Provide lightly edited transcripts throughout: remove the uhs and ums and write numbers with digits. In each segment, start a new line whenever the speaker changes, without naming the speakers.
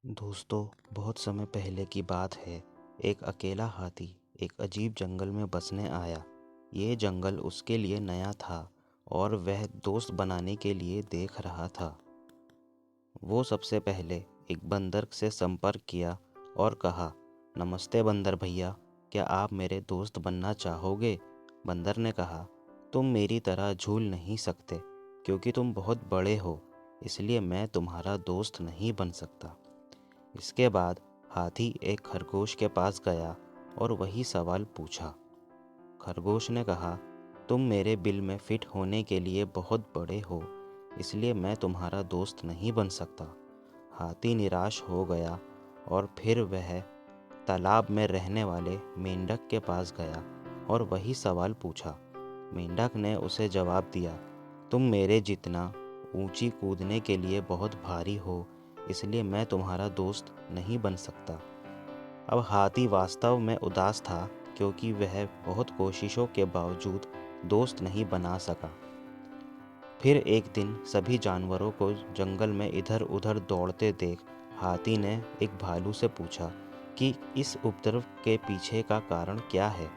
दोस्तों, बहुत समय पहले की बात है। एक अकेला हाथी एक अजीब जंगल में बसने आया। ये जंगल उसके लिए नया था और वह दोस्त बनाने के लिए देख रहा था। वो सबसे पहले एक बंदर से संपर्क किया और कहा, नमस्ते बंदर भैया, क्या आप मेरे दोस्त बनना चाहोगे? बंदर ने कहा, तुम मेरी तरह झूल नहीं सकते क्योंकि तुम बहुत बड़े हो, इसलिए मैं तुम्हारा दोस्त नहीं बन सकता। इसके बाद हाथी एक खरगोश के पास गया और वही सवाल पूछा। खरगोश ने कहा, तुम मेरे बिल में फिट होने के लिए बहुत बड़े हो, इसलिए मैं तुम्हारा दोस्त नहीं बन सकता। हाथी निराश हो गया और फिर वह तालाब में रहने वाले मेंढक के पास गया और वही सवाल पूछा। मेंढक ने उसे जवाब दिया, तुम मेरे जितना ऊंची कूदने के लिए बहुत भारी हो, इसलिए मैं तुम्हारा दोस्त नहीं बन सकता। अब हाथी वास्तव में उदास था क्योंकि वह बहुत कोशिशों के बावजूद दोस्त नहीं बना सका। फिर एक दिन सभी जानवरों को जंगल में इधर उधर दौड़ते देख हाथी ने एक भालू से पूछा कि इस उपद्रव के पीछे का कारण क्या है।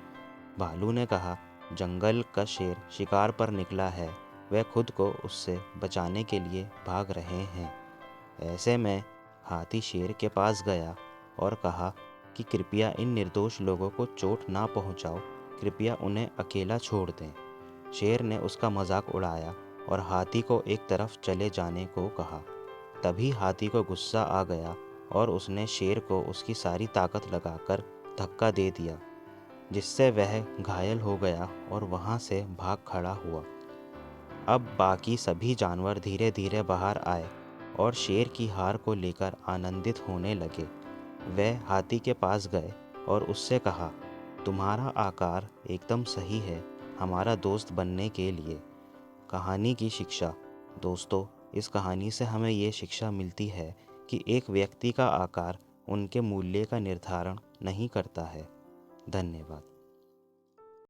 भालू ने कहा, जंगल का शेर शिकार पर निकला है, वह खुद को उससे बचाने के लिए भाग रहे हैं। ऐसे में हाथी शेर के पास गया और कहा कि कृपया इन निर्दोष लोगों को चोट ना पहुंचाओ, कृपया उन्हें अकेला छोड़ दें। शेर ने उसका मजाक उड़ाया और हाथी को एक तरफ चले जाने को कहा। तभी हाथी को गुस्सा आ गया और उसने शेर को उसकी सारी ताकत लगाकर धक्का दे दिया, जिससे वह घायल हो गया और वहां से भाग खड़ा हुआ। अब बाकी सभी जानवर धीरे धीरे बाहर आए और शेर की हार को लेकर आनंदित होने लगे। वे हाथी के पास गए और उससे कहा, तुम्हारा आकार एकदम सही है हमारा दोस्त बनने के लिए। कहानी की शिक्षा। दोस्तों, इस कहानी से हमें ये शिक्षा मिलती है कि एक व्यक्ति का आकार उनके मूल्य का निर्धारण नहीं करता है। धन्यवाद।